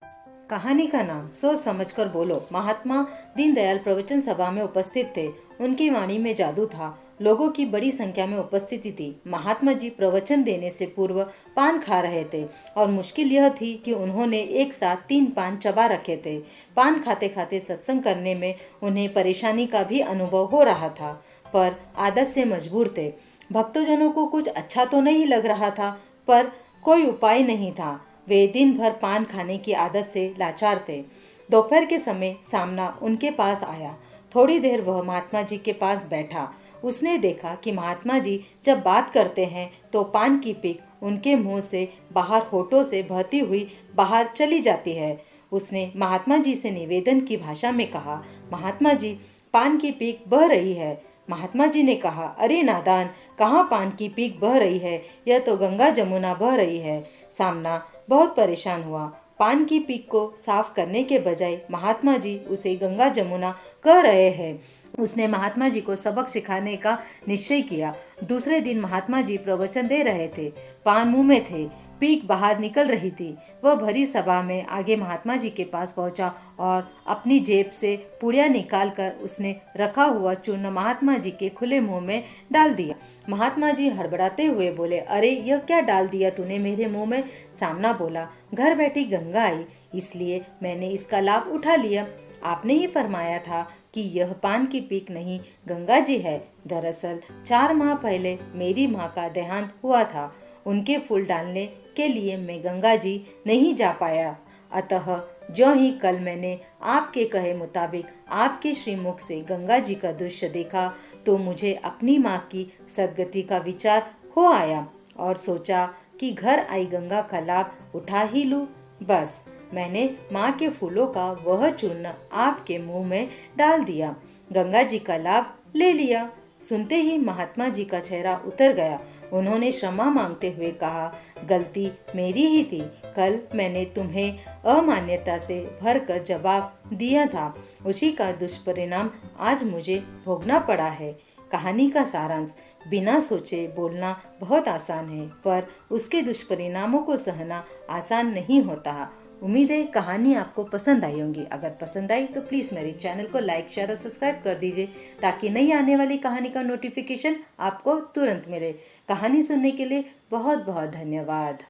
कहानी का नाम सोच समझकर बोलो। महात्मा दीनदयाल प्रवचन सभा में उपस्थित थे। उनकी वाणी में जादू था। लोगों की बड़ी संख्या में उपस्थिति थी। महात्मा जी प्रवचन देने से पूर्व पान खा रहे थे और मुश्किल यह थी कि उन्होंने एक साथ 3 पान चबा रखे थे। पान खाते खाते सत्संग करने में उन्हें परेशानी का भी अनुभव हो रहा था, पर आदत से मजबूर थे। भक्तजनों को कुछ अच्छा तो नहीं लग रहा था, पर कोई उपाय नहीं था। वे दिन भर पान खाने की आदत से लाचार थे। दोपहर के समय सामना उनके पास आया। थोड़ी देर वह महात्मा जी के पास बैठा। उसने देखा कि महात्मा जी जब बात करते हैं तो पान की पीक उनके मुंह से बाहर होठों से बहती हुई बाहर चली जाती है। उसने महात्मा जी से निवेदन की भाषा में कहा, महात्मा जी, पान की पीक बह रही है। महात्मा जी ने कहा, अरे नादान, कहाँ पान की पीक बह रही है, यह तो गंगा जमुना बह रही है। सामना बहुत परेशान हुआ। पान की पीक को साफ करने के बजाय महात्मा जी उसे गंगा जमुना कह रहे हैं। उसने महात्मा जी को सबक सिखाने का निश्चय किया। दूसरे दिन महात्मा जी प्रवचन दे रहे थे। पान मुंह में थे, पीक बाहर निकल रही थी। वह भरी सभा में आगे महात्मा जी के पास पहुंचा और अपनी जेब से पुड़िया निकालकर उसने रखा हुआ चूर्ण महात्मा जी के खुले मुंह में डाल दिया। महात्मा जी हड़बड़ाते हुए बोले, अरे यह क्या डाल दिया तूने मेरे मुंह में? सामना बोला, घर बैठी गंगा आई, इसलिए मैंने इसका लाभ उठा लिया। आपने ही फरमाया था कि यह पान की पीक नहीं, गंगा जी है। दरअसल 4 माह पहले मेरी माँ का देहांत हुआ था। उनके फूल डालने के लिए मैं गंगा जी नहीं जा पाया। अतः जो ही कल मैंने आपके कहे मुताबिक आपके श्रीमुख से गंगा जी का दृश्य देखा तो मुझे अपनी माँ की सद्गति का विचार हो आया और सोचा कि घर आई गंगा का लाभ उठा ही लूं। बस मैंने माँ के फूलों का वह चूर्ण आपके मुंह में डाल दिया, गंगा जी का लाभ ले लिया। सुनते ही महात्मा जी का चेहरा उतर गया। उन्होंने क्षमा मांगते हुए कहा, गलती मेरी ही थी। कल मैंने तुम्हें अमान्यता से भरकर जवाब दिया था, उसी का दुष्परिणाम आज मुझे भोगना पड़ा है। कहानी का सारांश, बिना सोचे बोलना बहुत आसान है, पर उसके दुष्परिणामों को सहना आसान नहीं होता। उम्मीद है कहानी आपको पसंद आई होगी। अगर पसंद आई तो प्लीज़ मेरे चैनल को लाइक, शेयर और सब्सक्राइब कर दीजिए ताकि नई आने वाली कहानी का नोटिफिकेशन आपको तुरंत मिले। कहानी सुनने के लिए बहुत बहुत धन्यवाद।